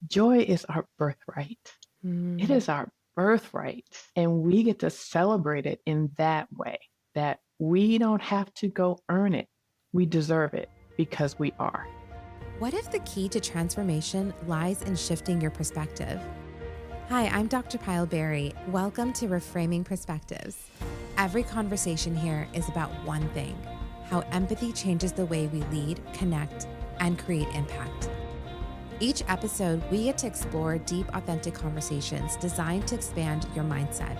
Joy is our birthright. It is our birthright. And we get to celebrate it in that way, that we don't have to go earn it. We deserve it because we are. What if the key to transformation lies in shifting your perspective? Hi, I'm Dr. Payal Beri. Welcome to Reframing Perspectives. Every conversation here is about one thing: how empathy changes the way we lead, connect, and create impact. Each episode, we get to explore deep, authentic conversations designed to expand your mindset.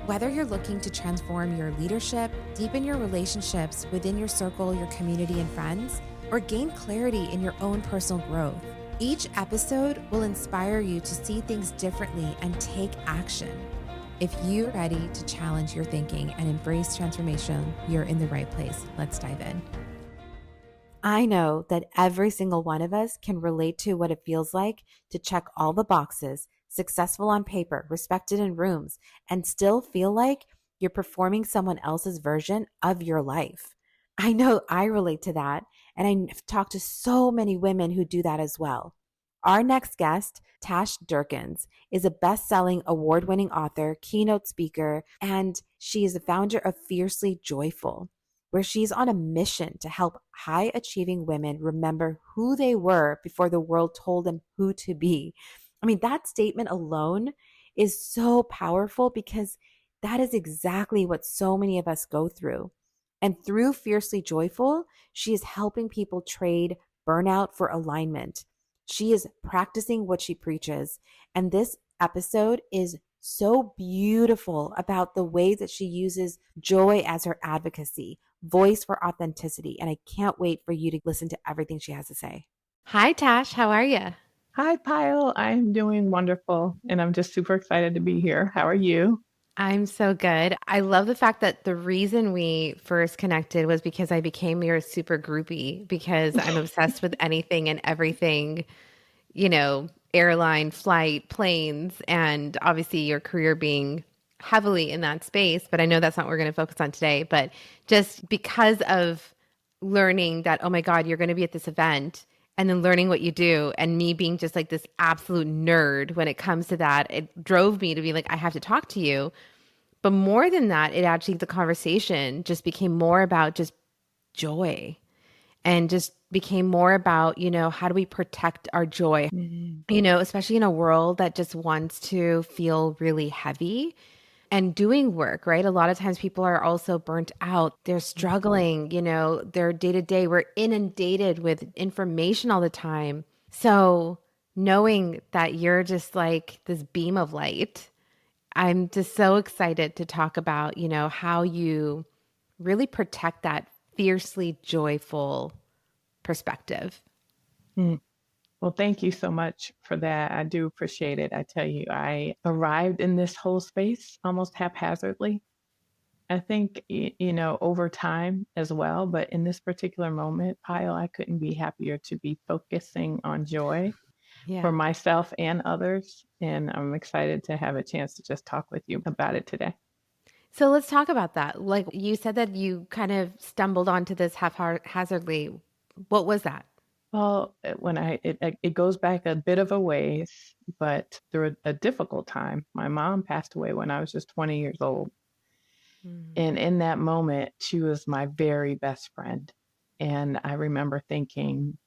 Whether you're looking to transform your leadership, deepen your relationships within your circle, your community, and friends, or gain clarity in your own personal growth, each episode will inspire you to see things differently and take action. If you're ready to challenge your thinking and embrace transformation, you're in the right place. Let's dive in. I know that every single one of us can relate to what it feels like to check all the boxes, successful on paper, respected in rooms, and still feel like you're performing someone else's version of your life. I know I relate to that, and I've talked to so many women who do that as well. Our next guest, Tash Durkins, is a best-selling, award-winning author, keynote speaker, and she is the founder of Fiercely Joyful, where she's on a mission to help high-achieving women remember who they were before the world told them who to be. I mean, that statement alone is so powerful because that is exactly what so many of us go through. And through Fiercely Joyful, she is helping people trade burnout for alignment. She is practicing what she preaches. And this episode is so beautiful about the ways that she uses joy as her advocacy, voice for authenticity. And I can't wait for you to listen to everything she has to say. Hi, Tash. How are you? Hi, Payal. I'm doing wonderful, and I'm just super excited to be here. How are you? I'm so good. I love the fact that the reason we first connected was because I became your super groupie because I'm obsessed with anything and everything, airline, flight, planes, and obviously your career being heavily in that space. But I know that's not what we're going to focus on today. But just because of learning that, oh my God, you're going to be at this event, and then learning what you do, and me being just like this absolute nerd when it comes to that, it drove me to be like, I have to talk to you. But more than that, it actually, the conversation just became more about just joy, and just became more about, how do we protect our joy, especially in a world that just wants to feel really heavy and doing work, right? A lot of times people are also burnt out. They're struggling, their day to day. We're inundated with information all the time. So knowing that you're just like this beam of light, I'm just so excited to talk about, how you really protect that fiercely joyful perspective. Mm. Well, thank you so much for that. I do appreciate it. I tell you, I arrived in this whole space almost haphazardly. I think, over time as well. But in this particular moment, Pyle, I couldn't be happier to be focusing on joy for Yeah. myself and others. And I'm excited to have a chance to just talk with you about it today. So let's talk about that. Like you said that you kind of stumbled onto this haphazardly. What was that? Well, it goes back a bit of a ways, but through a difficult time. My mom passed away when I was just 20 years old. And in that moment, she was my very best friend. And I remember thinking,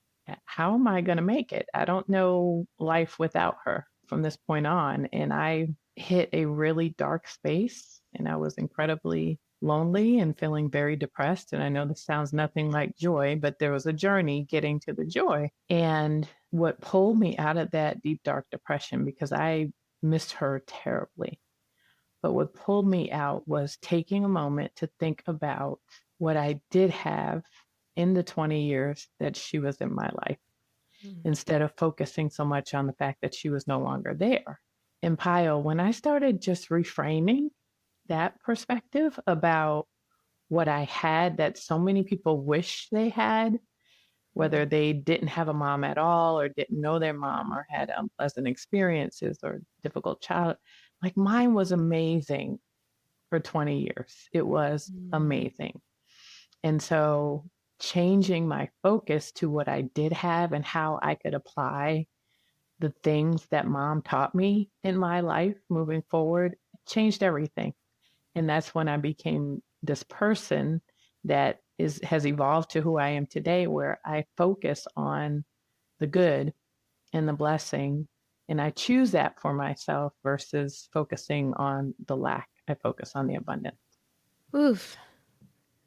how am I going to make it? I don't know life without her from this point on. And I hit a really dark space, and I was incredibly lonely and feeling very depressed. And I know this sounds nothing like joy, but there was a journey getting to the joy. And what pulled me out of that deep, dark depression, because I missed her terribly, but what pulled me out was taking a moment to think about what I did have in the 20 years that she was in my life, instead of focusing so much on the fact that she was no longer there. And Pyle, when I started just reframing that perspective about what I had that so many people wish they had, whether they didn't have a mom at all or didn't know their mom or had unpleasant experiences or difficult child, like mine was amazing for 20 years. It was amazing. And so changing my focus to what I did have and how I could apply the things that mom taught me in my life moving forward changed everything. And that's when I became this person that has evolved to who I am today, where I focus on the good and the blessing. And I choose that for myself versus focusing on the lack. I focus on the abundance. Oof.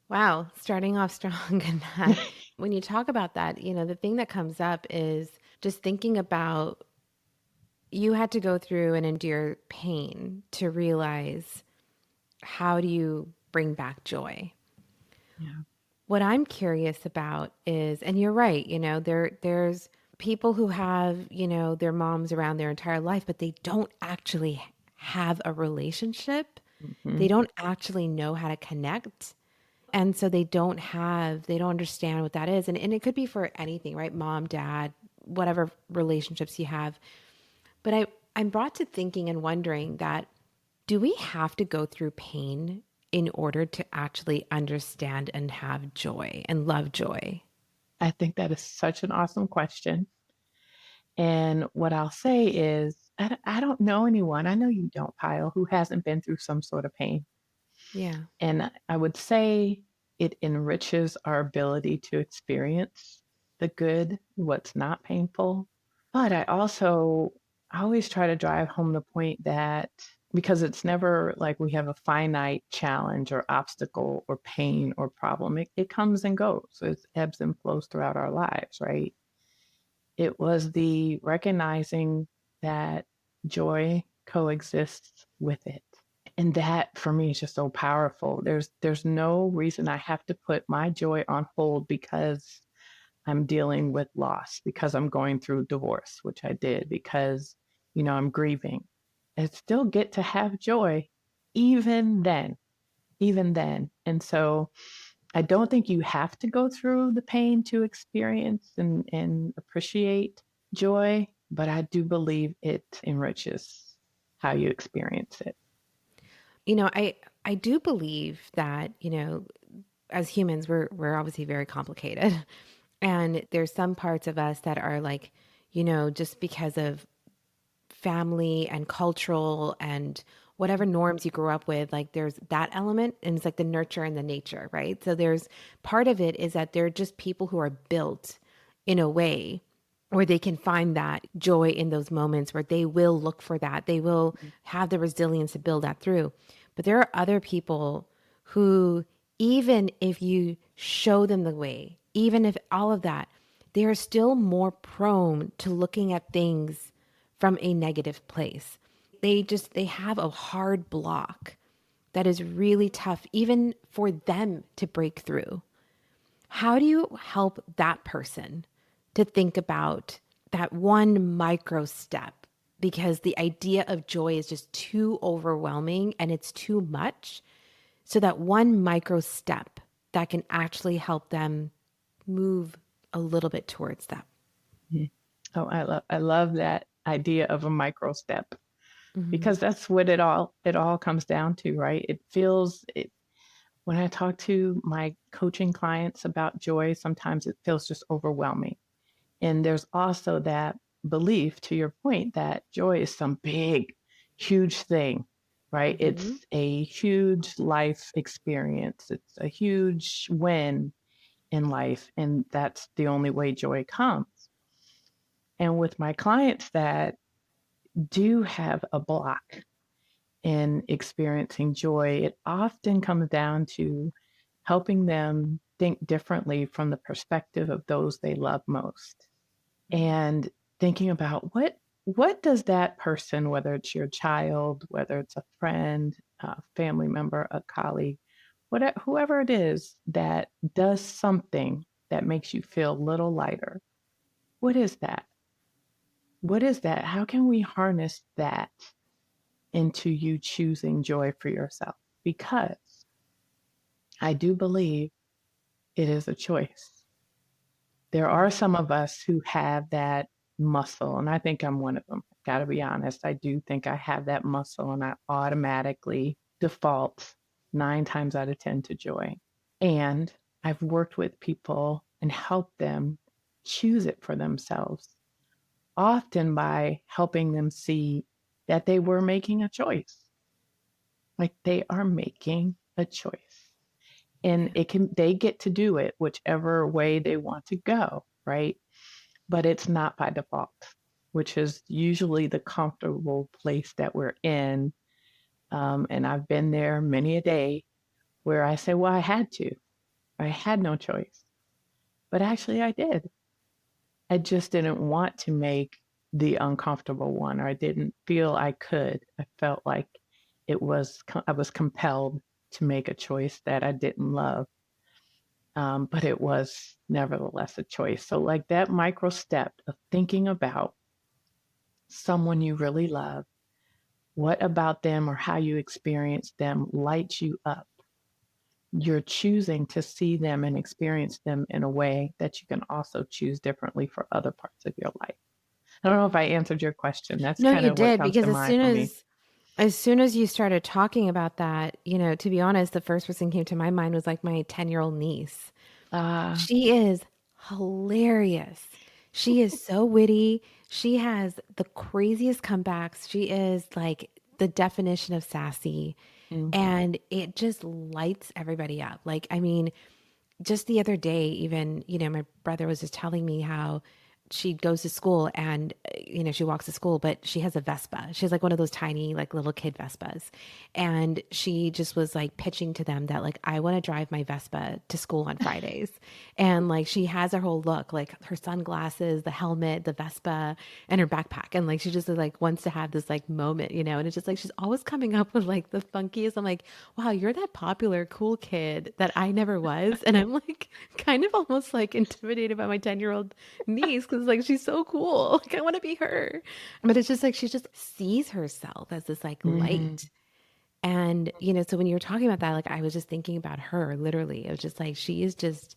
Wow. Starting off strong in that. When you talk about that, the thing that comes up is just thinking about you had to go through and endure pain to realize how do you bring back joy? Yeah. What I'm curious about is, and you're right, there's people who have, their moms around their entire life, but they don't actually have a relationship. Mm-hmm. They don't actually know how to connect. And so they don't understand what that is. And it could be for anything, right? Mom, dad, whatever relationships you have. But I'm brought to thinking and wondering that, do we have to go through pain in order to actually understand and have joy and love joy? I think that is such an awesome question. And what I'll say is, I don't know anyone, I know you don't, Pyle, who hasn't been through some sort of pain. Yeah. And I would say it enriches our ability to experience the good, what's not painful. But I always try to drive home the point that because it's never like we have a finite challenge or obstacle or pain or problem, it comes and goes. So it ebbs and flows throughout our lives, right? It was the recognizing that joy coexists with it. And that for me is just so powerful. There's no reason I have to put my joy on hold because I'm dealing with loss, because I'm going through divorce, which I did, because I'm grieving. I still get to have joy even then, even then. And so I don't think you have to go through the pain to experience and appreciate joy, but I do believe it enriches how you experience it. I do believe that, as humans, we're obviously very complicated. And there's some parts of us that are like, just because of family and cultural and whatever norms you grew up with, like there's that element, and it's like the nurture and the nature, right? So there's part of it is that they're just people who are built in a way where they can find that joy in those moments where they will look for that. They will have the resilience to build that through. But there are other people who, even if you show them the way, even if all of that, they are still more prone to looking at things from a negative place. They have a hard block that is really tough even for them to break through. How do you help that person to think about that one micro step? Because the idea of joy is just too overwhelming and it's too much. So that one micro step that can actually help them move a little bit towards that. Mhm. Oh, I love that idea of a micro step Mm-hmm. because that's what it all comes down to, right? When I talk to my coaching clients about joy, sometimes it feels just overwhelming. And there's also that belief, to your point, that joy is some big, huge thing, right? It's Mm-hmm. a huge life experience. It's a huge win in life. And that's the only way joy comes. And with my clients that do have a block in experiencing joy, it often comes down to helping them think differently from the perspective of those they love most. And thinking about what does that person, whether it's your child, whether it's a friend, a family member, a colleague, whoever it is that does something that makes you feel a little lighter, what is that? What is that? How can we harness that into you choosing joy for yourself? Because I do believe it is a choice. There are some of us who have that muscle, and I think I'm one of them. Gotta be honest. I do think I have that muscle, and I automatically default 9 times out of 10 to joy. And I've worked with people and helped them choose it for themselves. often by helping them see that they were making a choice. Like they are making a choice. And they get to do it whichever way they want to go, right? But it's not by default, which is usually the comfortable place that we're in. And I've been there many a day where I say, well, I had to. I had no choice. But actually, I did. I just didn't want to make the uncomfortable one, or I didn't feel I could. I felt like I was compelled to make a choice that I didn't love. But it was nevertheless a choice. So, like that micro step of thinking about someone you really love, what about them or how you experience them lights you up. You're choosing to see them and experience them in a way that you can also choose differently for other parts of your life. I don't know if I answered your question. That's No, kind you of what did, comes to because mind for me. as soon as you started talking about that, to be honest, the first person came to my mind was like my 10-year-old niece. Ah, She is hilarious. She is so witty. She has the craziest comebacks. She is like the definition of sassy. mm, And it just lights everybody up. Like, I mean, just the other day, even, my brother was just telling me how she goes to school and, she walks to school, but she has a Vespa. She has like one of those tiny, like little kid Vespas. And she just was like pitching to them that, like, I want to drive my Vespa to school on Fridays. And like, she has her whole look, like her sunglasses, the helmet, the Vespa, and her backpack. And like, she just like wants to have this like moment, and it's just like, she's always coming up with like the funkiest. I'm like, wow, you're that popular, cool kid that I never was. And I'm like, kind of almost like intimidated by my 10-year-old niece because like she's so cool. Like, I want to be her. But it's just like she just sees herself as this like mm, light. And, so when you were talking about that, like I was just thinking about her literally. It was just like, she is just,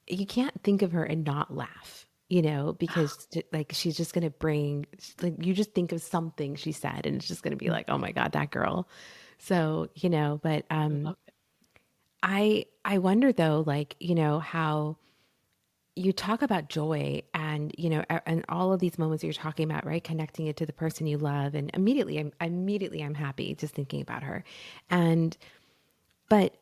you can't think of her and not laugh, because like she's just going to bring, like, you just think of something she said and it's just going to be like, oh my God, that girl. So, but I love it. I wonder though, like, how you talk about joy and, and all of these moments that you're talking about, right? Connecting it to the person you love. And immediately I'm happy just thinking about her. And, but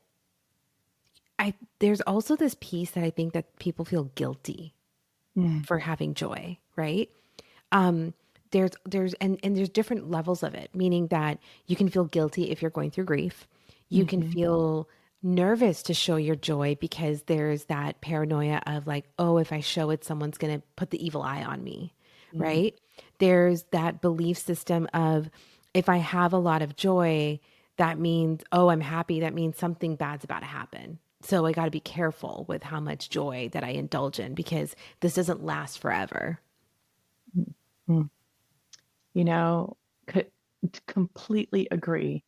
there's also this piece that I think that people feel guilty Mm, for having joy, right? Um, and there's different levels of it, meaning that you can feel guilty if you're going through grief. You can hmm feel nervous to show your joy because there's that paranoia of like, oh, if I show it, someone's going to put the evil eye on me, mm, right? There's that belief system of if I have a lot of joy, that means, oh, I'm happy. That means something bad's about to happen. So I got to be careful with how much joy that I indulge in because this doesn't last forever. mm, mm. You know, could completely agree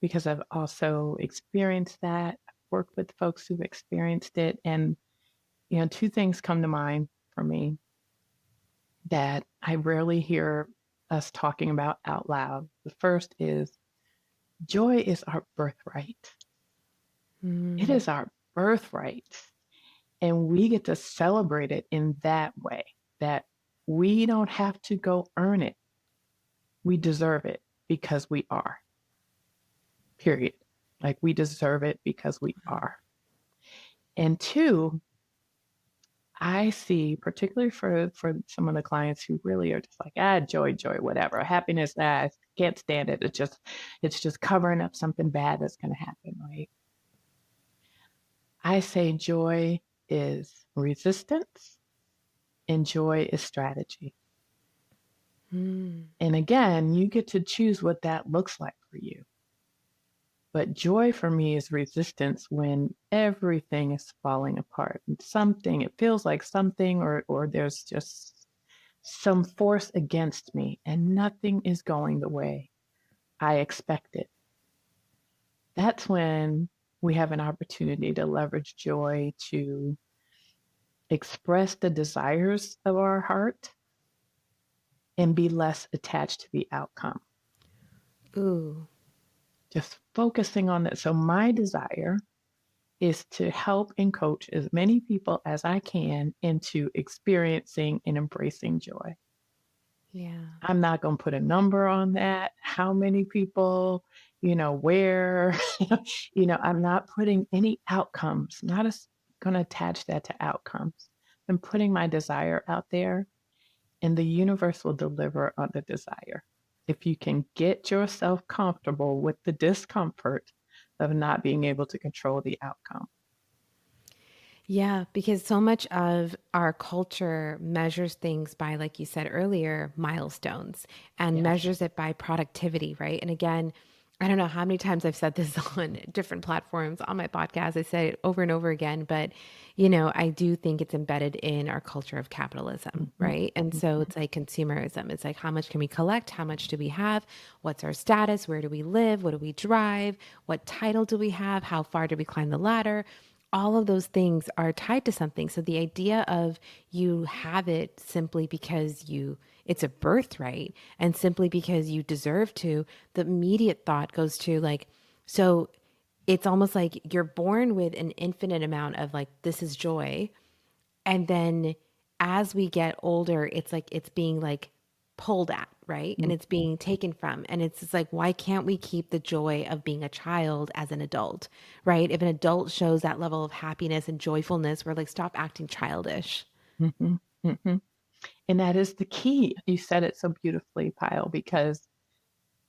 because I've also experienced that. I've worked with folks who've experienced it. And, two things come to mind for me that I rarely hear us talking about out loud. The first is joy is our birthright. It Mm. is our birthright. And we get to celebrate it in that way, that we don't have to go earn it. We deserve it because we are, period. Like we deserve it because we are. And two, I see, particularly for some of the clients who really are just like, joy, whatever, happiness, I can't stand it. It's just covering up something bad that's going to happen, right? I say joy is resistance and joy is strategy. Mm. And again, you get to choose what that looks like for you. But joy for me is resistance when everything is falling apart. And it feels like something, or there's just some force against me and nothing is going the way I expected. That's when we have an opportunity to leverage joy to express the desires of our heart and be less attached to the outcome. Ooh. Just focusing on that. So, my desire is to help and coach as many people as I can into experiencing and embracing joy. Yeah. I'm not going to put a number on that. How many people, where, I'm not putting any outcomes, not going to attach that to outcomes. I'm putting my desire out there, and the universe will deliver on the desire. If you can get yourself comfortable with the discomfort of not being able to control the outcome. Yeah, because so much of our culture measures things by, like you said earlier, milestones and Yes. measures it by productivity, right? And again, I don't know how many times I've said this on different platforms on my podcast. I say it over and over again, but I do think it's embedded in our culture of capitalism, Mhm, right? And so mhm, it's like consumerism. It's like, how much can we collect? How much do we have? What's our status? Where do we live? What do we drive? What title do we have? How far do we climb the ladder? All of those things are tied to something. So the idea of you have it simply because it's a birthright and simply because you deserve to, the immediate thought goes to like, so it's almost like you're born with an infinite amount of like, this is joy. And then as we get older, it's like it's being like pulled at, right? And mhm, it's being taken from. And it's just like, why can't we keep the joy of being a child as an adult, right? If an adult shows that level of happiness and joyfulness, we're like, stop acting childish. mhm, mhm. And that is the key. You said it so beautifully, Pyle, because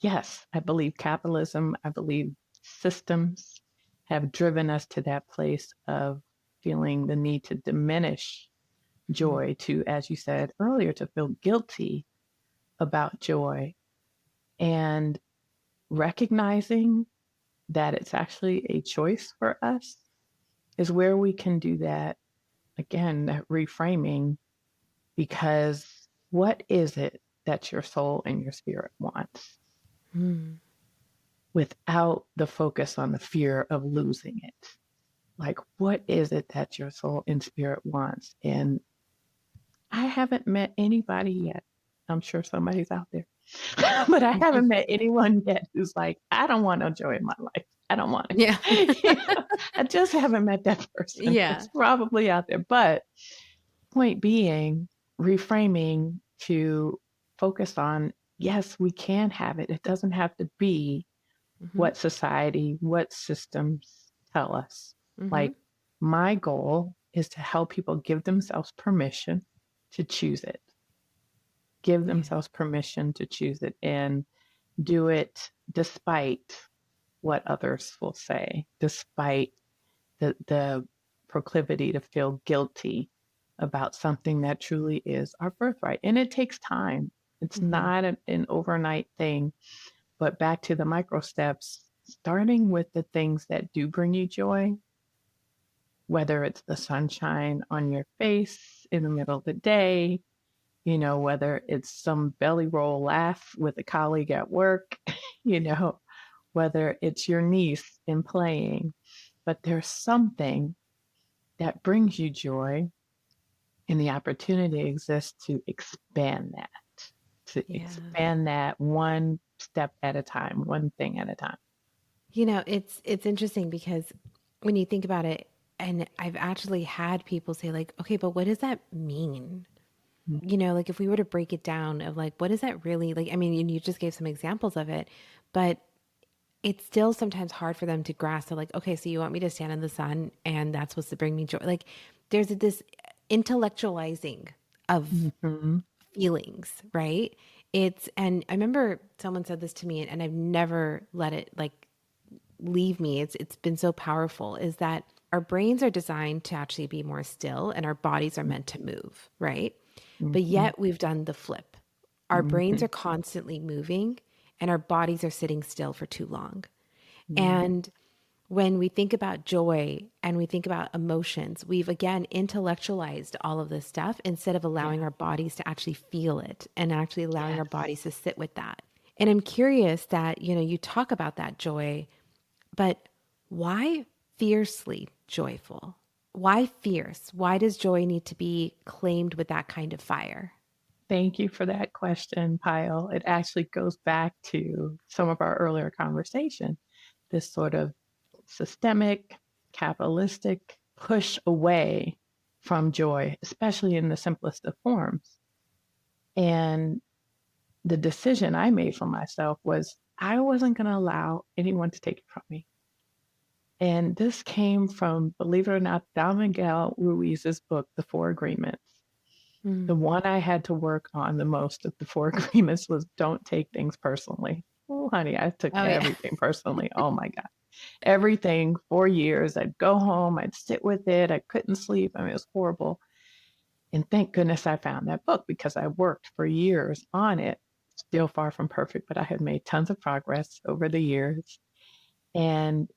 yes, I believe capitalism, I believe systems have driven us to that place of feeling the need to diminish Mm, joy, to, as you said earlier, to feel guilty about joy, and recognizing that it's actually a choice for us is where we can do that again, that reframing, because what is it that your soul and your spirit wants mm, without the focus on the fear of losing it? Like, what is it that your soul and spirit wants? And I haven't met anybody yet. I'm sure somebody's out there, but I haven't met anyone yet who's like, I don't want no joy in my life. I don't want yeah. it. I just haven't met that person. Yeah. It's probably out there. But point being, reframing to focus on, yes, we can have it. It doesn't have to be Hmm. what society, what systems tell us. Hmm. Like, my goal is to help people give themselves permission to choose it, give Yeah. themselves permission to choose it, and do it despite what others will say, despite the proclivity to feel guilty about something that truly is our birthright. And it takes time. It's Hmm. not an overnight thing. But back to the micro steps, starting with the things that do bring you joy, whether it's the sunshine on your face in the middle of the day, whether it's some belly roll laugh with a colleague at work, you know, whether it's your niece in playing, but there's something that brings you joy, and the opportunity exists to Yeah. expand that one step at a time, one thing at a time. It's interesting because when you think about it, and I've actually had people say like, okay, but what does that mean? Like if we were to break it down of like, what does that really like? I mean, and you just gave some examples of it, but it's still sometimes hard for them to grasp. So like, okay, so you want me to stand in the sun and that's supposed to bring me joy. Like there's this intellectualizing of Mm-hmm. feelings, right? And I remember someone said this to me and I've never let it like leave me. It's been so powerful is that our brains are designed to actually be more still and our bodies are meant to move, right? But Mm-hmm. yet we've done the flip. Our brains Mm-hmm. are constantly moving and our bodies are sitting still for too long. Yeah. And when we think about joy and we think about emotions, we've again intellectualized all of this stuff instead of allowing Yeah. our bodies to actually feel it and actually allowing our Yes. bodies to sit with that. And I'm curious that, you talk about that joy, but why fiercely joyful? Why fierce? Why does joy need to be claimed with that kind of fire? Thank you for that question, Pyle. It actually goes back to some of our earlier conversation, this sort of systemic, capitalistic push away from joy, especially in the simplest of forms. And the decision I made for myself was I wasn't going to allow anyone to take it from me. And this came from, believe it or not, Don Miguel Ruiz's book, The Four Agreements. The Mm. one I had to work on the most of the four agreements was don't take things personally. Oh, honey, I took Oh yeah. everything personally. Oh my God. Everything for years. I'd go home, I'd sit with it. I couldn't sleep. I mean, it was horrible. And thank goodness I found that book because I worked for years on it. Still far from perfect, but I had made tons of progress over the years. And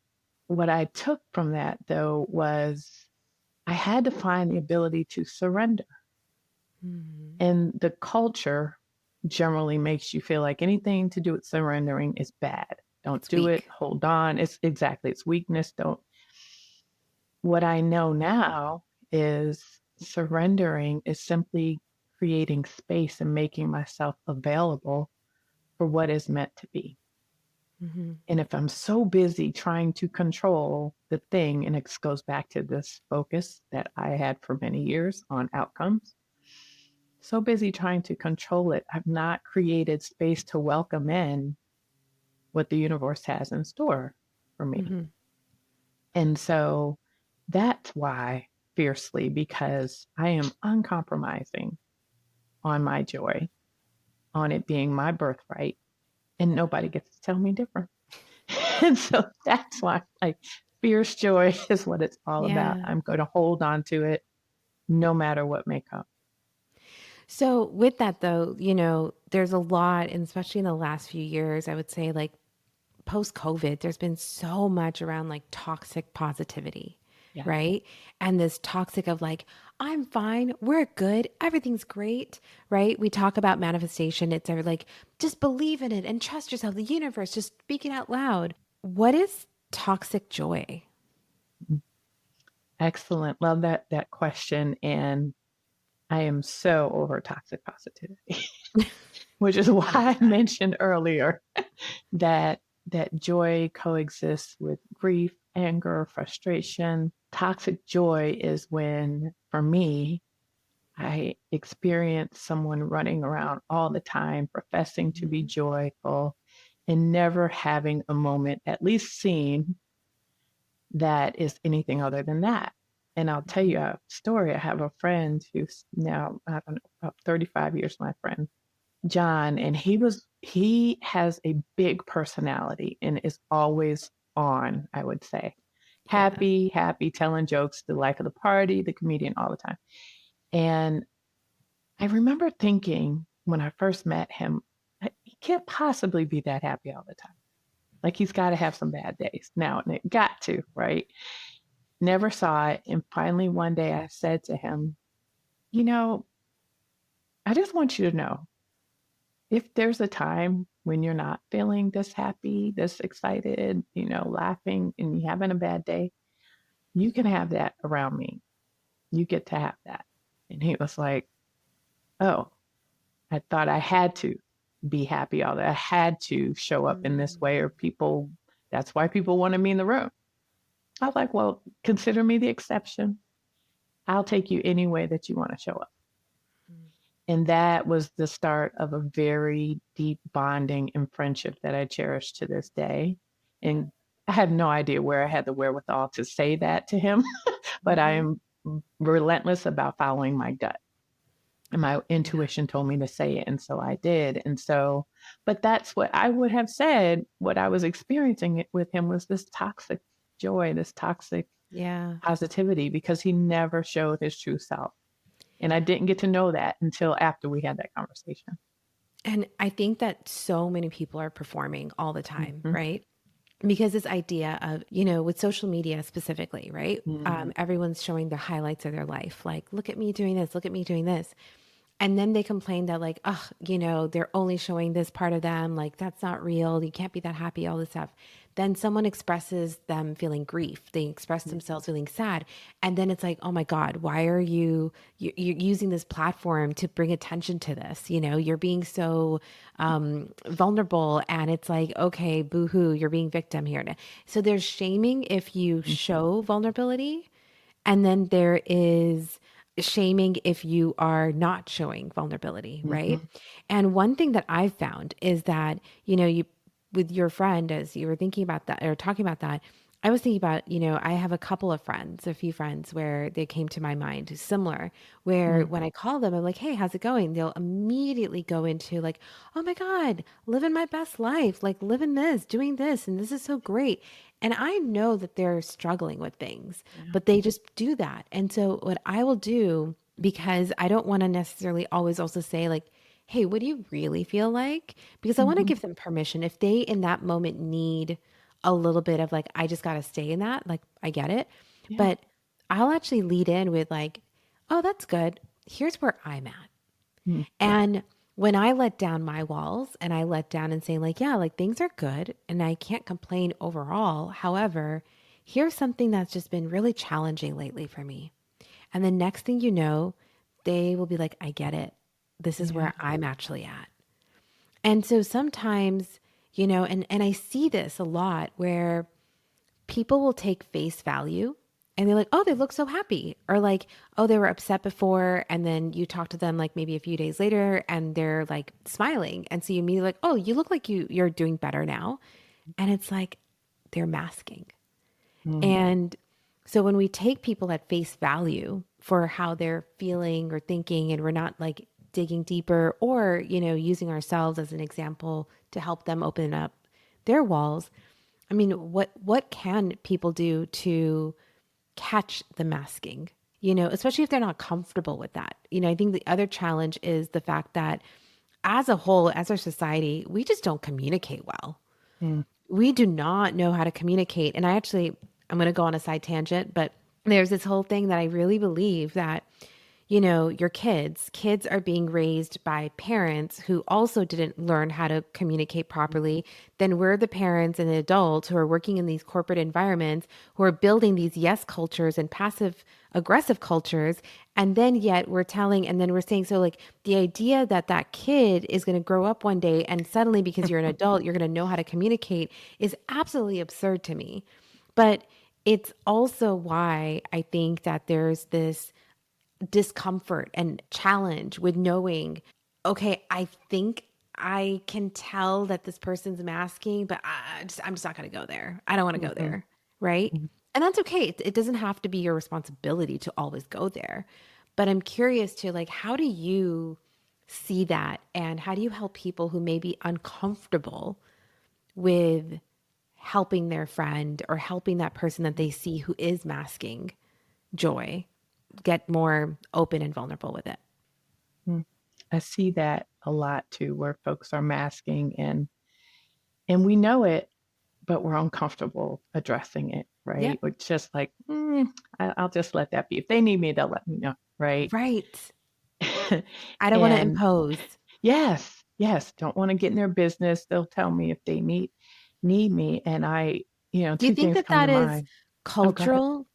what I took from that, though, was I had to find the ability to surrender. Mm. And the culture generally makes you feel like anything to do with surrendering is bad. Don't It's do it. weak. Hold on. It's exactly, it's weakness. Don't. What I know now is surrendering is simply creating space and making myself available for what is meant to be. Mm-hmm. And if I'm so busy trying to control the thing, and it goes back to this focus that I had for many years on outcomes, so busy trying to control it, I've not created space to welcome in what the universe has in store for me. Mm-hmm. And so that's why fiercely, because I am uncompromising on my joy, on it being my birthright, and nobody gets to tell me different. And so that's why, like, fierce joy is what it's all about. Yeah. I'm going to hold on to it no matter what may come. So with that though, there's a lot, and especially in the last few years, I would say like post COVID, there's been so much around like toxic positivity, Yeah. right? And this toxic of like, I'm fine, we're good, everything's great, right? We talk about manifestation. It's like, just believe in it and trust yourself, the universe, just speak it out loud. What is toxic joy? Excellent. Love that question. And I am so over toxic positivity, which is why Love I that. mentioned earlier that joy coexists with grief, anger, frustration. Toxic joy is when, for me, I experience someone running around all the time, professing to be Mhm. joyful and never having a moment, at least seen, that is anything other than that. And I'll tell you Mhm. a story. I have a friend who's now, I don't know, about 35 years, my friend, John, and he has a big personality and is always on, I would say. Yeah. Happy, telling jokes, the life of the party, the comedian all the time. And I remember thinking when I first met him, he can't possibly be that happy all the time. Like he's got to have some bad days now and it got to, right? Never saw it. And finally, one day I said to him, you know, I just want you to know if there's a time when you're not feeling this happy, this excited, laughing, and you're having a bad day, you can have that around me. You get to have that. And he was like, oh, I thought I had to be happy all day. I had to show up in this way, or Mm. that's why people wanted me in the room. I was like, well, consider me the exception. I'll take you any way that you want to show up. And that was the start of a very deep bonding and friendship that I cherish to this day. And I had no idea where I had the wherewithal to say that to him, but I Mhm. am relentless about following my gut. And my Yeah. intuition told me to say it. And so I did. And so, but that's what I would have said. What I was experiencing it with him was this toxic joy, this toxic Yeah. positivity, because he never showed his true self. And I didn't get to know that until after we had that conversation. And I think that so many people are performing all the time, Mhm. right? Because this idea of, with social media specifically, right? Mm. Everyone's showing the highlights of their life. Like, look at me doing this, look at me doing this. And then they complain that, like, oh, they're only showing this part of them. Like, that's not real. You can't be that happy, all this stuff. Then someone expresses them feeling grief. They express themselves feeling sad. And then it's like, oh my God, why are you're using this platform to bring attention to this? You're being so vulnerable. And it's like, okay, boohoo, you're being victim here. So there's shaming if you Mhm. show vulnerability. And then there is shaming if you are not showing vulnerability, right? Mhm. And one thing that I've found is that, you with your friend, as you were thinking about that or talking about that, I was thinking about, I have a couple of friends, a few friends where they came to my mind similar, where Mm. when I call them, I'm like, hey, how's it going? They'll immediately go into like, oh my God, living my best life, like living this, doing this, and this is so great. And I know that they're struggling with things, Yeah. but they just do that. And so what I will do, because I don't want to necessarily always also say like, hey, what do you really feel like? Because I want to Mhm. give them permission. If they in that moment need a little bit of like, I just got to stay in that, like, I get it. Yeah. But I'll actually lead in with like, oh, that's good. Here's where I'm at. Mm. And when I let down my walls and I let down and say, like, yeah, like things are good and I can't complain overall. However, here's something that's just been really challenging lately for me. And the next thing you know, they will be like, I get it. This is Yeah. where I'm actually at. And so sometimes, and I see this a lot where people will take face value and they're like, oh, they look so happy. Or like, oh, they were upset before. And then you talk to them like maybe a few days later and they're like smiling. And so you immediately like, oh, you look like you're doing better now. And it's like they're masking. Mm. And so when we take people at face value for how they're feeling or thinking, and we're not like digging deeper or, using ourselves as an example to help them open up their walls, I mean, what can people do to catch the masking? Especially if they're not comfortable with that. I think the other challenge is the fact that as a whole, as our society, we just don't communicate well. Mm. We do not know how to communicate. And I'm going to go on a side tangent, but there's this whole thing that I really believe that, your kids are being raised by parents who also didn't learn how to communicate properly. Then we're the parents and the adults who are working in these corporate environments who are building these yes cultures and passive aggressive cultures. And then yet we're telling, and then we're saying, so like the idea that that kid is going to grow up one day and suddenly because you're an adult, you're going to know how to communicate is absolutely absurd to me. But it's also why I think that there's this discomfort and challenge with knowing, okay, I think I can tell that this person's masking, but I'm just not going to go there. I don't want to go Mhm. there. Right. Mhm. And that's okay. It doesn't have to be your responsibility to always go there. But I'm curious to like, how do you see that? And how do you help people who may be uncomfortable with helping their friend or helping that person that they see who is masking joy get more open and vulnerable with it? Mm. I see that a lot too, where folks are masking and we know it, but we're uncomfortable addressing it, right? Yep. We're just like, I'll just let that be. If they need me, they'll let me know, right? Right. I don't want to And impose. yes, yes, don't want to get in their business. They'll tell me if they need me, and Do you two think things that come to that is mind. Oh, go ahead. cultural?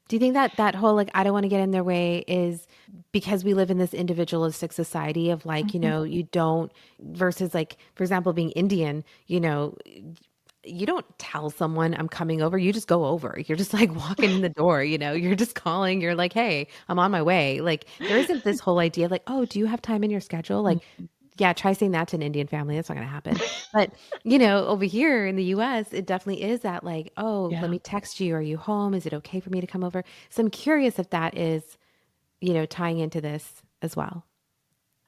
Do you think that that whole like I don't want to get in their way is because we live in this individualistic society of like, Mhm. you don't versus like for example being Indian, you don't tell someone I'm coming over, you just go over. You're just like walking in the door, you're just calling, you're like, "Hey, I'm on my way." Like there isn't this whole idea of like, "Oh, do you have time in your schedule?" Like Mhm. yeah, try saying that to an Indian family. That's not going to happen. But, over here in the US, it definitely is that like, oh, let Yeah. me text you. Are you home? Is it okay for me to come over? So I'm curious if that is, tying into this as well.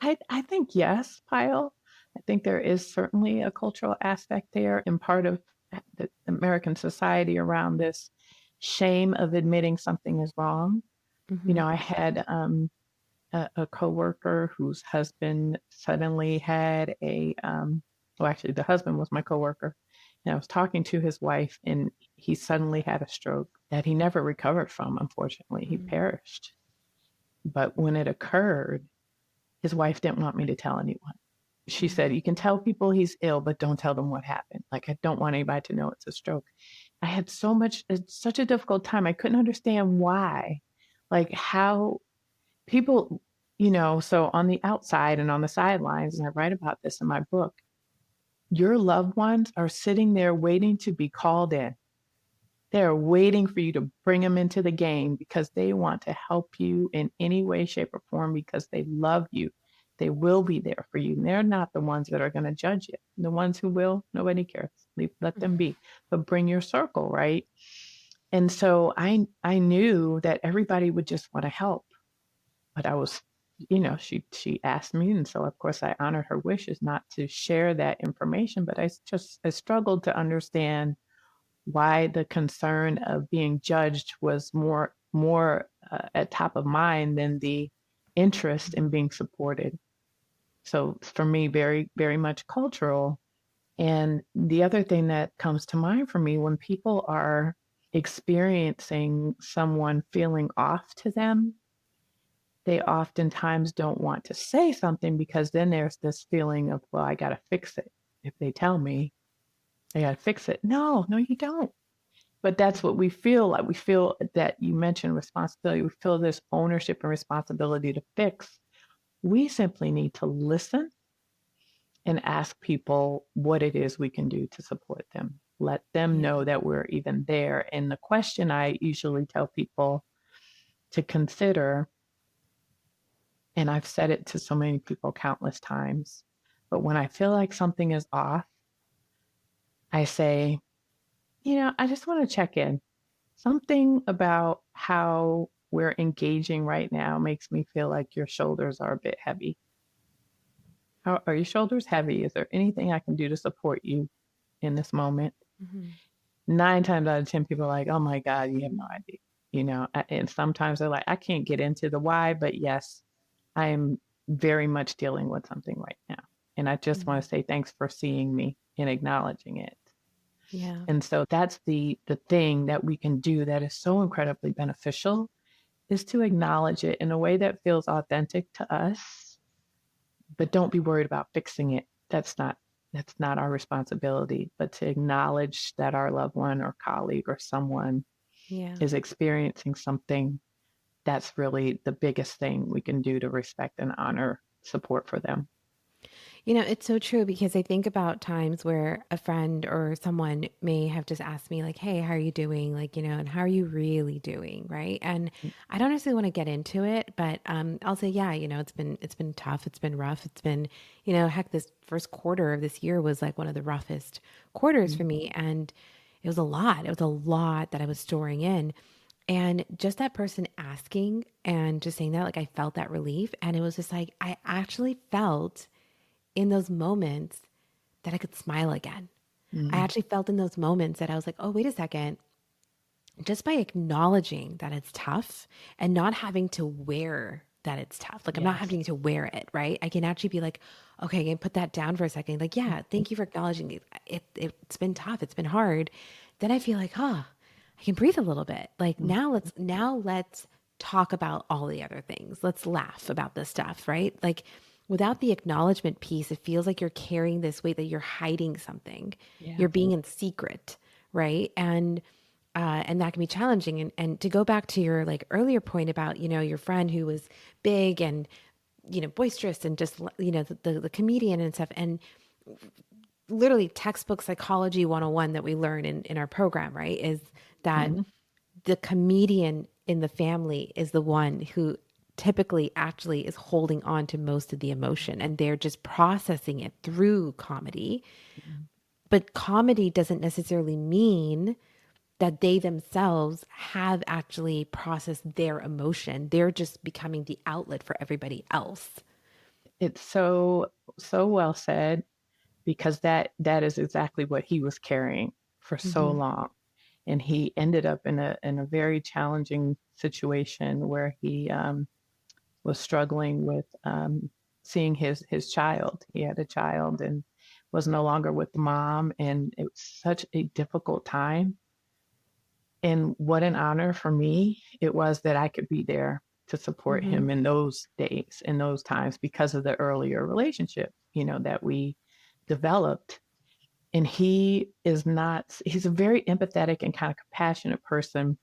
I think yes, Pyle. I think there is certainly a cultural aspect there and part of the American society around this shame of admitting something is wrong. Hmm. I had a coworker whose husband suddenly had well, actually, the husband was my coworker, and I was talking to his wife, and he suddenly had a stroke that he never recovered from. Unfortunately, he perished. But when it occurred, his wife didn't want me to tell anyone. She said, "You can tell people he's ill, but don't tell them what happened. Like, I don't want anybody to know it's a stroke." I had such a difficult time. I couldn't understand why, like how people, so on the outside and on the sidelines, and I write about this in my book, your loved ones are sitting there waiting to be called in. They're waiting for you to bring them into the game because they want to help you in any way, shape, or form because they love you. They will be there for you. And they're not the ones that are going to judge you. The ones who will, nobody cares. Let them be. But bring your circle, right? And so I knew that everybody would just want to help. But I was, she asked me, and so of course I honored her wishes not to share that information. But I struggled to understand why the concern of being judged was more at top of mind than the interest in being supported. So for me, very very much cultural. And the other thing that comes to mind for me when people are experiencing someone feeling off to them, they oftentimes don't want to say something because then there's this feeling of, well, I got to fix it. If they tell me, I got to fix it. No, no, you don't. But that's what we feel like. We feel that you mentioned responsibility. We feel this ownership and responsibility to fix. We simply need to listen and ask people what it is we can do to support them. Let them Yeah. know that we're even there. And the question I usually tell people to consider, and I've said it to so many people countless times, but when I feel like something is off, I say, I just want to check in. Something about how we're engaging right now makes me feel like your shoulders are a bit heavy. How are your shoulders heavy? Is there anything I can do to support you in this moment? Mm-hmm. 9 times out of 10, people are like, oh my God, you have no idea. And sometimes they're like, I can't get into the why, but yes, I am very much dealing with something right now. And I just Mm-hmm. want to say thanks for seeing me and acknowledging it. Yeah. And so that's the thing that we can do that is so incredibly beneficial is to acknowledge it in a way that feels authentic to us, but don't be worried about fixing it. That's not our responsibility, but to acknowledge that our loved one or colleague or someone Yeah. is experiencing something. That's really the biggest thing we can do to respect and honor support for them. It's so true because I think about times where a friend or someone may have just asked me, like, hey, how are you doing? Like, and how are you really doing? Right. And I don't necessarily want to get into it, but I'll say, yeah, it's been tough. It's been rough. It's been, heck, this first quarter of this year was like one of the roughest quarters for me. And it was a lot. It was a lot that I was storing in. And just that person asking and just saying that, like, I felt that relief. And it was just like, I actually felt in those moments that I could smile again. I Mm-hmm. actually felt in those moments that I was like, oh, wait a second. Just by acknowledging that it's tough and not having to wear that it's tough, like I'm not Yes. having to wear it, right? I can actually be like, okay, I can put that down for a second. Like, yeah, thank you for acknowledging it. It's been tough. It's been hard. Then I feel like, I can breathe a little bit. Like Mm-hmm. now let's talk about all the other things. Let's laugh about this stuff, right? Like without the acknowledgement piece, it feels like you're carrying this weight that you're hiding something. Yeah. You're being in secret, right? And that can be challenging. And to go back to your like earlier point about, your friend who was big and, boisterous and just, the comedian and stuff. And literally textbook psychology 101 that we learn in our program, right? Is that Mm-hmm. the comedian in the family is the one who typically actually is holding on to most of the emotion and they're just processing it through comedy. But comedy doesn't necessarily mean that they themselves have actually processed their emotion. They're just becoming the outlet for everybody else. It's so well said because that is exactly what he was carrying for so Mm-hmm. long. And he ended up in a very challenging situation where he was struggling with seeing his child. He had a child and was no longer with the mom, and it was such a difficult time. And what an honor for me it was that I could be there to support Mm-hmm. him in those days, in those times, because of the earlier relationship, that we developed. And he's a very empathetic and kind of compassionate person,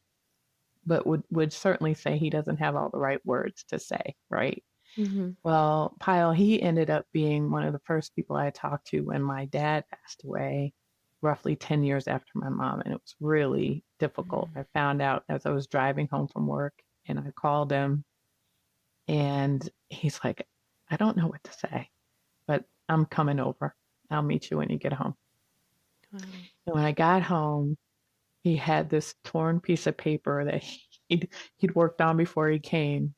but would certainly say he doesn't have all the right words to say, right? Mm-hmm. Well, Pyle, he ended up being one of the first people I talked to when my dad passed away roughly 10 years after my mom, and it was really difficult. I found out as I was driving home from work, and I called him, and he's like, I don't know what to say, but I'm coming over. I'll meet you when you get home. Wow. And when I got home, he had this torn piece of paper that he'd worked on before he came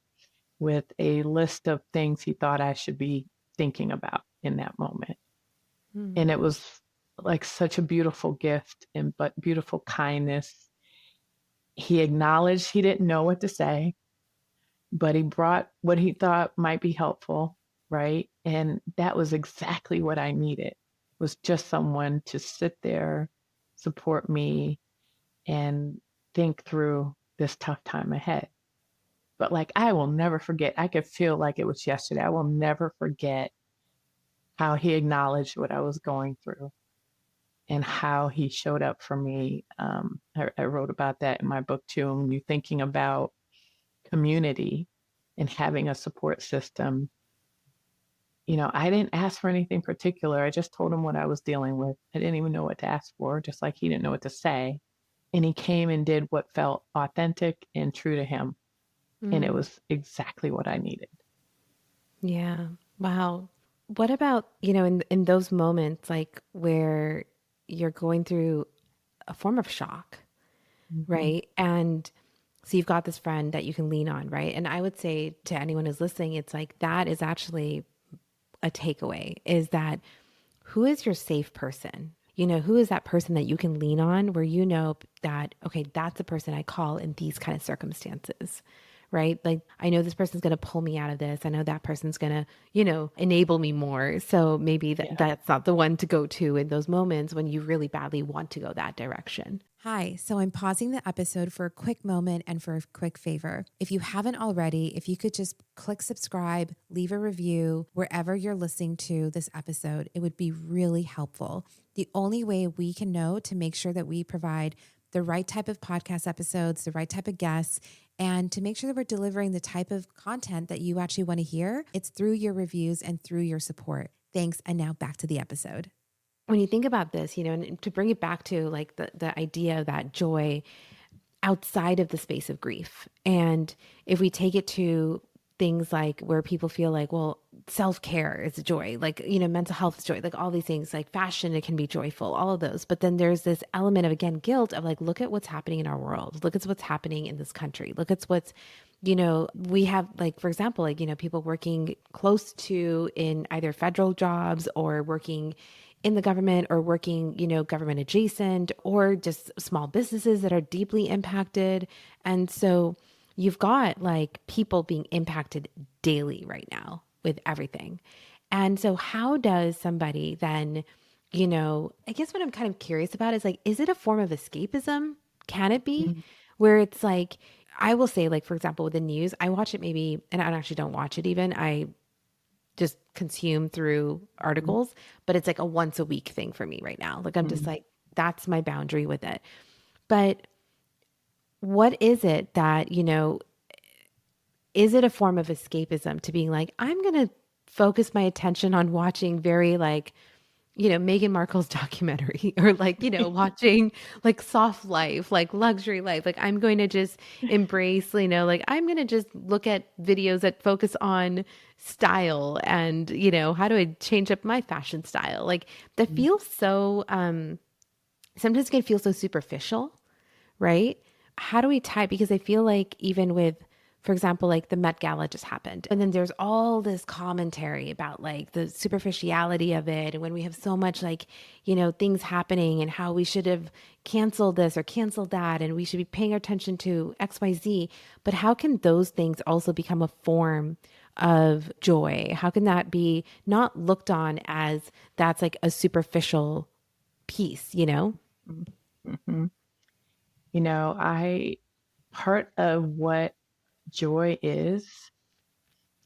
with a list of things he thought I should be thinking about in that moment. And it was like such a beautiful gift and but beautiful kindness. He acknowledged he didn't know what to say, but he brought what he thought might be helpful, right? And that was exactly what I needed, was just someone to sit there, support me, and think through this tough time ahead. But like, I will never forget, I could feel like it was yesterday. I will never forget how he acknowledged what I was going through and how he showed up for me. I wrote about that in my book too. And when you're thinking about community and having a support system, I didn't ask for anything particular. I just told him what I was dealing with. I didn't even know what to ask for, just like he didn't know what to say. And he came and did what felt authentic and true to him. And it was exactly what I needed. Yeah. Wow. What about, in those moments like where you're going through a form of shock, Mm-hmm. right? And so you've got this friend that you can lean on, right? And I would say to anyone who's listening, it's like that is actually a takeaway, is that who is your safe person? Who is that person that you can lean on where you know that, okay, that's the person I call in these kind of circumstances, right? Like, I know this person's going to pull me out of this. I know that person's going to, enable me more. So maybe Yeah. that's not the one to go to in those moments when you really badly want to go that direction. Hi, so I'm pausing the episode for a quick moment and for a quick favor. If you haven't already, if you could just click subscribe, leave a review wherever you're listening to this episode, it would be really helpful. The only way we can know to make sure that we provide the right type of podcast episodes, the right type of guests, and to make sure that we're delivering the type of content that you actually want to hear, it's through your reviews and through your support. Thanks, and now back to the episode. When you think about this, and to bring it back to like the idea of that joy outside of the space of grief. And if we take it to things like where people feel like, well, self-care is a joy, like, mental health is joy, like all these things, like fashion, it can be joyful, all of those. But then there's this element of, again, guilt of like, look at what's happening in our world. Look at what's happening in this country. Look at what's, we have like, for example, like, people working close to in either federal jobs or working in the government or working, government adjacent or just small businesses that are deeply impacted. And so you've got like people being impacted daily right now with everything. And so how does somebody then, I guess what I'm kind of curious about is like, is it a form of escapism? Can it be Mm-hmm. where it's like, I will say, like, for example, with the news, I watch it maybe, and I actually don't watch it even. I just consume through articles, but it's like a once a week thing for me right now. Like, I'm just Mm-hmm. like, that's my boundary with it. But what is it that, is it a form of escapism to being like, I'm going to focus my attention on watching very like, Meghan Markle's documentary or like, watching like soft life, like luxury life. Like I'm going to just embrace, like I'm going to just look at videos that focus on style and, how do I change up my fashion style? Like that feels so, sometimes it can feel so superficial, right? How do we tie? Because I feel like even with, for example, like the Met Gala just happened. And then there's all this commentary about like the superficiality of it. And when we have so much like, things happening and how we should have canceled this or canceled that. And we should be paying attention to XYZ. But how can those things also become a form of joy? How can that be not looked on as that's like a superficial piece, Mm-hmm. I part of what joy is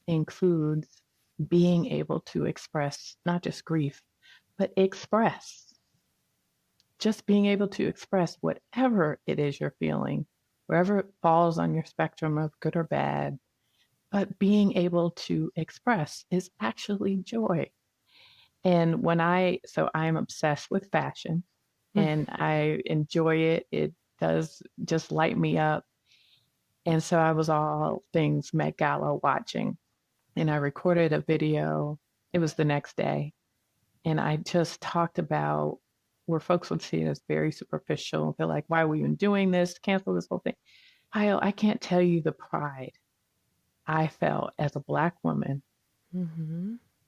includes being able to express not just grief, but express, just being able to express whatever it is you're feeling, wherever it falls on your spectrum of good or bad. But being able to express is actually joy. And so I'm obsessed with fashion. and I enjoy it. It does just light me up. And so I was all things Met Gala watching, and I recorded a video. It was the next day, and I just talked about where folks would see it as very superficial. They're like, why are we even doing this? Cancel this whole thing. I can't tell you the pride I felt as a Black woman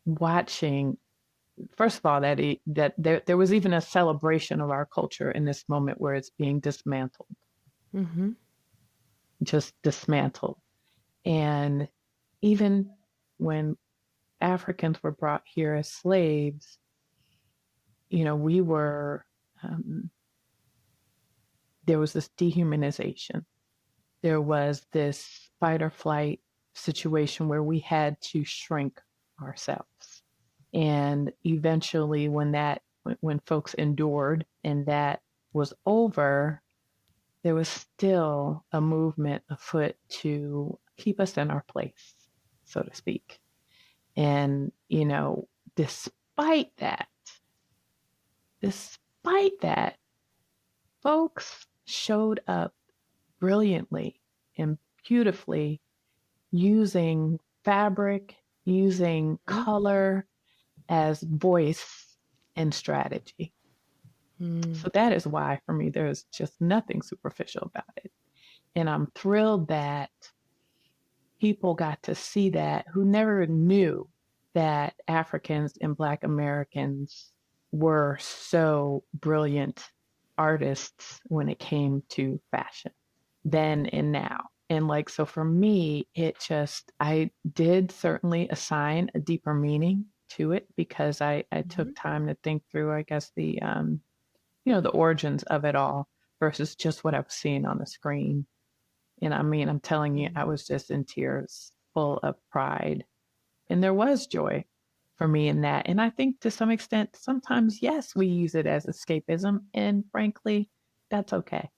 watching. First of all, that there was even a celebration of our culture in this moment where it's being dismantled, just dismantled. And even when Africans were brought here as slaves, we were, there was this dehumanization. There was this fight or flight situation where we had to shrink ourselves. And eventually, when folks endured and that was over, there was still a movement afoot to keep us in our place, so to speak. And, despite that, folks showed up brilliantly and beautifully using fabric, using color as voice and strategy. So that is why, for me, there's just nothing superficial about it. And I'm thrilled that people got to see that who never knew that Africans and Black Americans were so brilliant artists when it came to fashion then and now. And so for me, I did certainly assign a deeper meaning to it because I took time to think through, I guess, the origins of it all versus just what I was seeing on the screen. And I mean, I'm telling you, I was just in tears, full of pride. And there was joy for me in that. And I think to some extent, sometimes, yes, we use it as escapism. And frankly, that's okay.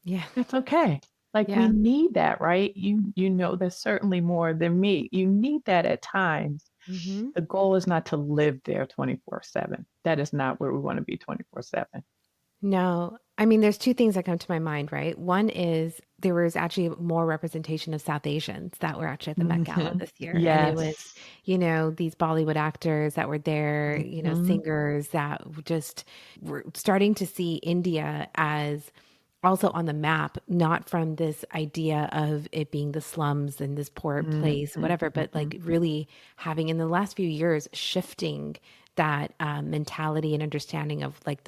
Yeah. That's okay. We need that, right? There's certainly more than me. You need that at times. The goal is not to live there 24/7. That is not where we want to be 24/7. No, I mean, there's two things that come to my mind, right? One is there was actually more representation of South Asians that were actually at the Met Gala this year. Yes. And it was, these Bollywood actors that were there, singers that just were starting to see India as also on the map, not from this idea of it being the slums and this poor place, whatever, but really having in the last few years shifting that mentality and understanding of the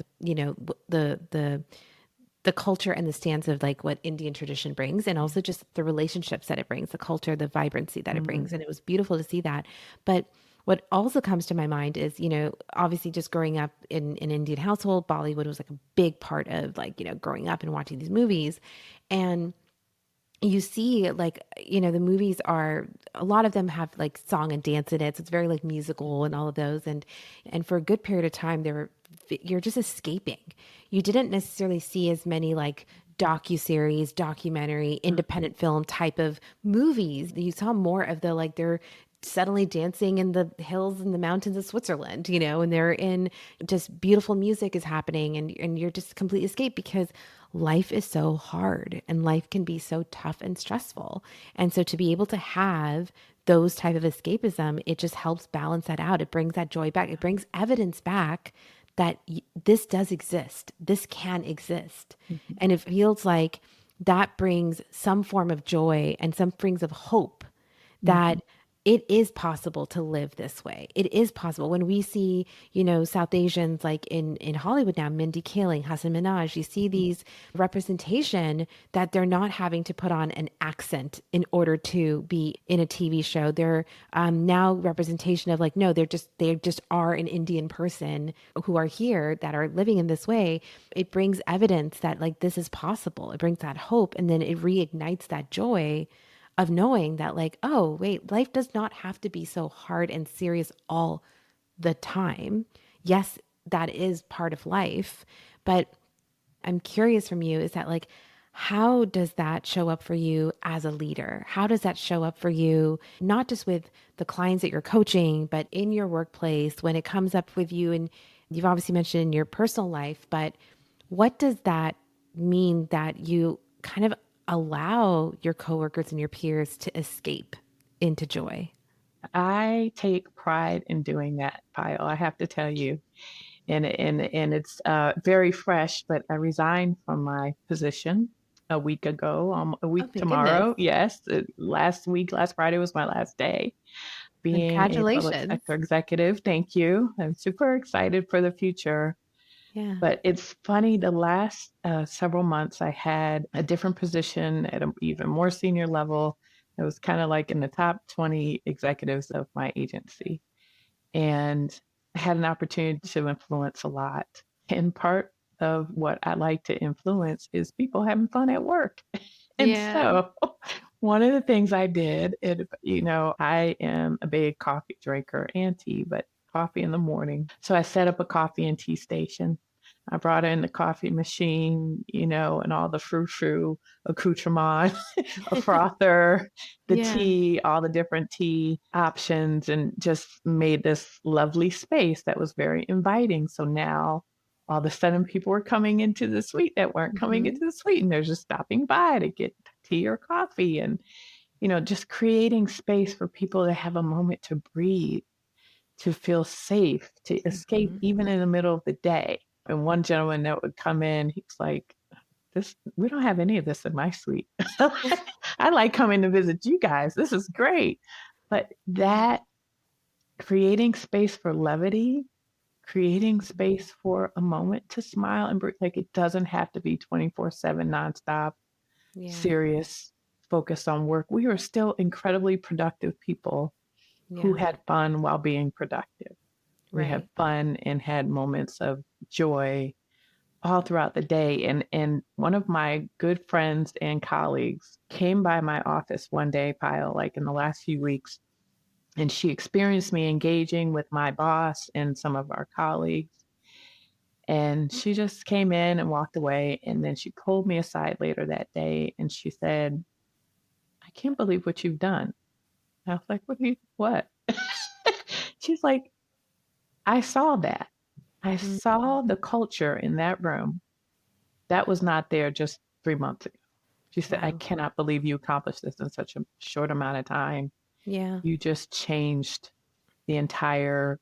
culture and the stance of what Indian tradition brings, and also just the relationships that it brings, the culture, the vibrancy that it brings. And it was beautiful to see that. But what also comes to my mind is, obviously just growing up in an Indian household, Bollywood was a big part of growing up and watching these movies. And you see the movies are, a lot of them have song and dance in it. So it's very musical and all of those. And for a good period of time, you're just escaping. You didn't necessarily see as many docuseries, documentary, independent film type of movies. You saw more of the they're suddenly dancing in the hills and the mountains of Switzerland, and they're in just beautiful music is happening, and you're just completely escaped because life is so hard and life can be so tough and stressful. And so to be able to have those type of escapism, it just helps balance that out. It brings that joy back. It brings evidence back that this does exist. This can exist. And it feels like that brings some form of joy and some brings of hope that it is possible to live this way. It is possible. When we see, South Asians in Hollywood now, Mindy Kaling, Hassan Minaj, you see these representation that they're not having to put on an accent in order to be in a TV show. They're now representation of no, they just are an Indian person who are here that are living in this way. It brings evidence that this is possible. It brings that hope, and then it reignites that joy of knowing that oh, wait, life does not have to be so hard and serious all the time. Yes, that is part of life. But I'm curious from you, is that how does that show up for you as a leader? How does that show up for you, not just with the clients that you're coaching, but in your workplace when it comes up with you? And you've obviously mentioned in your personal life, but What does that mean that you kind of allow your coworkers and your peers to escape into joy? I take pride in doing that, Pyle. I have to tell you, and it's very fresh. But I resigned from my position a week ago. A Oh week my goodness. tomorrow. Yes, last week, last Friday was my last day being a public Congratulations. sector executive. Thank you. I'm super excited for the future. Yeah. But it's funny, the last several months, I had a different position at an even more senior level. It was kind of like in the top 20 executives of my agency. And I had an opportunity to influence a lot. And part of what I like to influence is people having fun at work. And Yeah. so one of the things I did, I am a big coffee drinker and tea, but coffee in the morning. So I set up a coffee and tea station. I brought in the coffee machine, and all the frou-frou accoutrement, a frother, the Yeah. tea, all the different tea options, and just made this lovely space that was very inviting. So now all of a sudden people were coming into the suite that weren't coming Hmm. into the suite, and they're just stopping by to get tea or coffee, and just creating space for people to have a moment to breathe, to feel safe, to escape Hmm. even in the middle of the day. And one gentleman that would come in, he's like, "This, we don't have any of this in my suite. I like coming to visit you guys. This is great." But that creating space for levity, creating space for a moment to smile and breathe, like it doesn't have to be 24/7 nonstop, Yeah. serious, focused on work. We were still incredibly productive people who Yeah. had fun while being productive. We had Right. fun and had moments of joy all throughout the day. And one of my good friends and colleagues came by my office one day, Pyle, like in the last few weeks, and she experienced me engaging with my boss and some of our colleagues. And she just came in and walked away. And then she pulled me aside later that day and she said, "I can't believe what you've done." I was like, what? She's like, "I saw that. I saw Mhm. the culture in that room that was not there just 3 months ago." She said, "I Wow. cannot believe you accomplished this in such a short amount of time. Yeah. You just changed the entire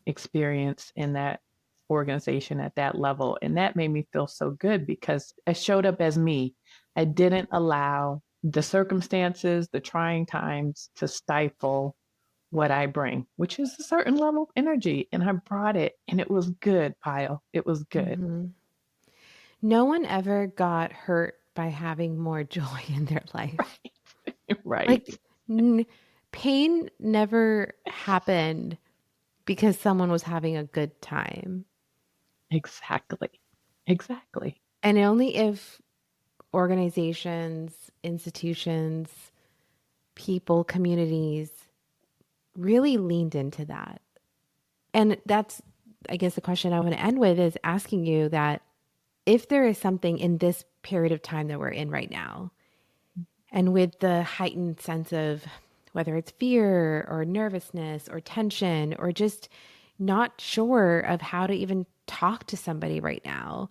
experience in that organization at that level." And that made me feel so good because I showed up as me. I didn't allow the circumstances, the trying times to stifle what I bring, which is a certain level of energy. And I brought it and it was good, Pyle. It was good. Hmm. No one ever got hurt by having more joy in their life. Right. Like, n- pain never happened because someone was having a good time. Exactly. Exactly. And only if organizations, institutions, people, communities really leaned into that. And that's, I guess, the question I want to end with is asking you that if there is something in this period of time that we're in right now, and with the heightened sense of whether it's fear or nervousness or tension or just not sure of how to even talk to somebody right now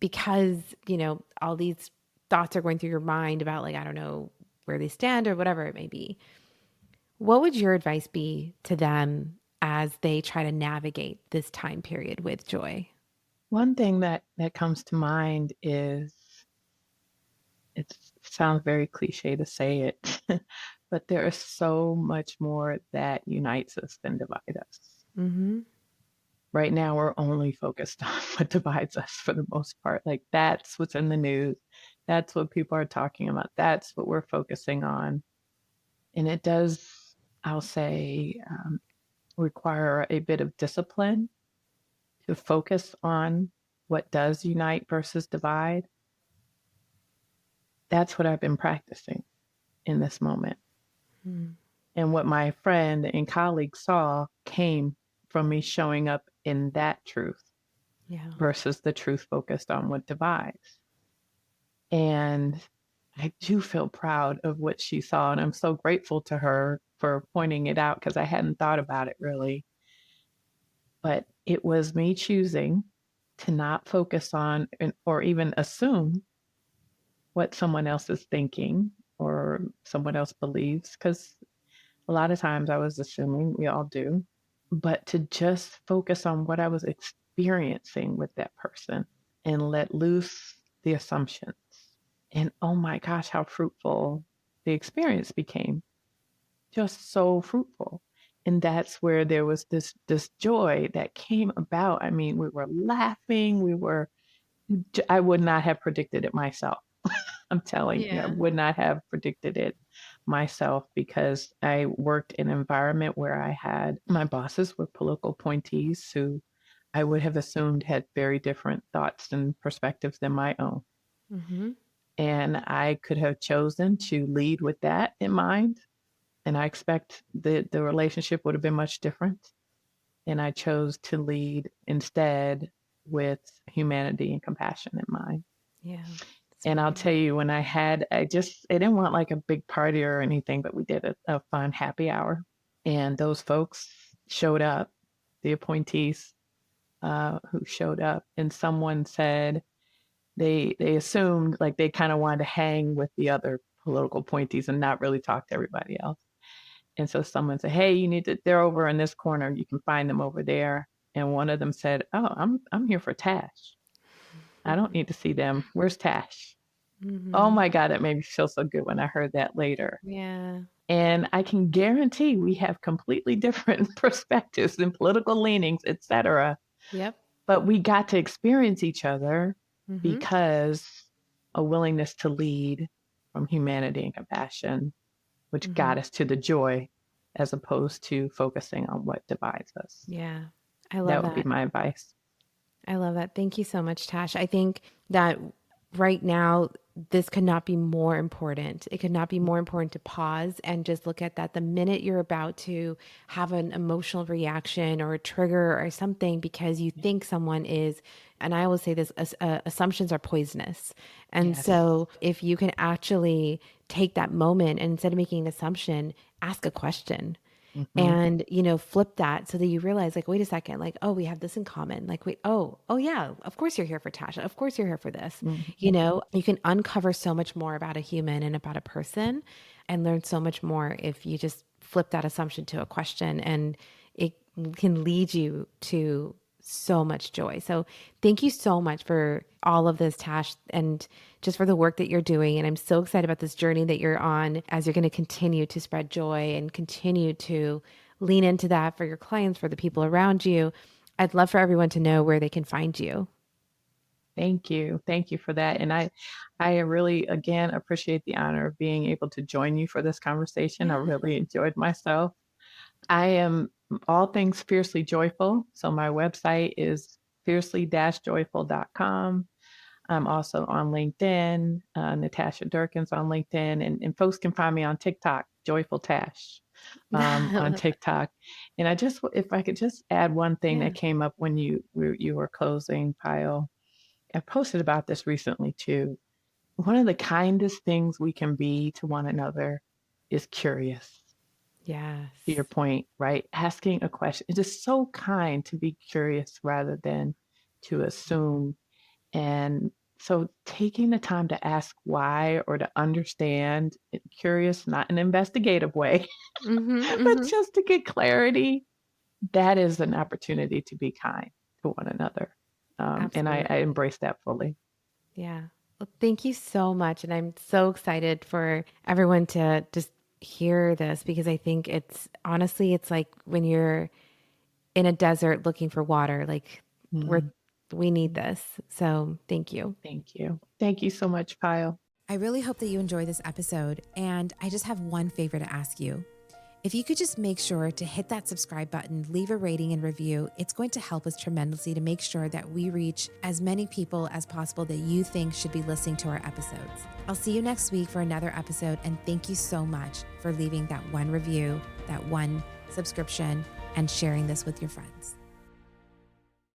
because, all these thoughts are going through your mind about, like, I don't know where they stand or whatever it may be. What would your advice be to them as they try to navigate this time period with joy? One thing that comes to mind is, it sounds very cliche to say it, but there is so much more that unites us than divides us. Mm-hmm. Right now, we're only focused on what divides us for the most part. Like that's what's in the news. That's what people are talking about. That's what we're focusing on. And it does, I'll say, require a bit of discipline to focus on what does unite versus divide. That's what I've been practicing in this moment. Mm. And what my friend and colleague saw came from me showing up in that truth Yeah. versus the truth focused on what divides. And I do feel proud of what she saw. And I'm so grateful to her for pointing it out because I hadn't thought about it really. But it was me choosing to not focus on or even assume what someone else is thinking or someone else believes. Because a lot of times I was assuming, we all do, but to just focus on what I was experiencing with that person and let loose the assumptions. And oh my gosh, how fruitful the experience became. Just so fruitful. And that's where there was this joy that came about. I mean, we were laughing, I would not have predicted it myself. I'm telling you, I Yeah. would not have predicted it myself because I worked in an environment where I had my bosses were political appointees who I would have assumed had very different thoughts and perspectives than my own. Mm-hmm. And I could have chosen to lead with that in mind. And I expect the relationship would have been much different. And I chose to lead instead with humanity and compassion in mind. Yeah. And I'll Sweet. tell you, when I didn't want like a big party or anything, but we did a fun happy hour. And those folks showed up, the appointees who showed up, and someone said they assumed like they kind of wanted to hang with the other political appointees and not really talk to everybody else. And so someone said, "Hey, they're over in this corner. You can find them over there." And one of them said, "Oh, I'm here for Tash. I don't need to see them. Where's Tash?" Oh Mm-hmm. my God, that made me feel so good when I heard that later. Yeah. And I can guarantee we have completely different perspectives and political leanings, etc. Yep. But we got to experience each other Mm-hmm. because a willingness to lead from humanity and compassion, which Mm-hmm. got us to the joy as opposed to focusing on what divides us. Yeah. I love That would be that. my advice. I love that. Thank you so much, Tash. I think that right now, this could not be more important. It could not be more important to pause and just look at that the minute you're about to have an emotional reaction or a trigger or something because you think someone is, and I always say this, assumptions are poisonous. And Yes. so if you can actually take that moment and instead of making an assumption, ask a question. Mm-hmm. And, flip that so that you realize like, wait a second, like, oh, we have this in common. Like, wait, oh yeah, of course you're here for Tasha. Of course you're here for this. Mm-hmm. You can uncover so much more about a human and about a person and learn so much more if you just flip that assumption to a question, and it can lead you to so much joy. So thank you so much for all of this, Tash, and just for the work that you're doing. And I'm so excited about this journey that you're on as you're going to continue to spread joy and continue to lean into that for your clients, for the people around you. I'd love for everyone to know where they can find you. Thank you. Thank you for that. And I really, again, appreciate the honor of being able to join you for this conversation. I Yeah. really enjoyed myself. I am all things fiercely joyful. So my website is fiercely-joyful.com. I'm also on LinkedIn, Natasha Durkins on LinkedIn, and folks can find me on TikTok, Joyful Tash, on TikTok. And if I could just add one thing Yeah. that came up when you were closing, Payal. I posted about this recently too. One of the kindest things we can be to one another is curious. Yes. To your point, right? Asking a question. It is so kind to be curious rather than to assume. And so taking the time to ask why or to understand, curious, not in an investigative way, Mm-hmm, but mm-hmm. just to get clarity, that is an opportunity to be kind to one another. And I Absolutely. embrace that fully. Yeah. Well, thank you so much. And I'm so excited for everyone to just hear this because I think it's honestly, it's like when you're in a desert looking for water, like Mm. we need this. So thank you. Thank you. Thank you so much, Pyle. I really hope that you enjoy this episode, and I just have one favor to ask you. If you could just make sure to hit that subscribe button, leave a rating and review, it's going to help us tremendously to make sure that we reach as many people as possible that you think should be listening to our episodes. I'll see you next week for another episode, and thank you so much for leaving that one review, that one subscription, and sharing this with your friends.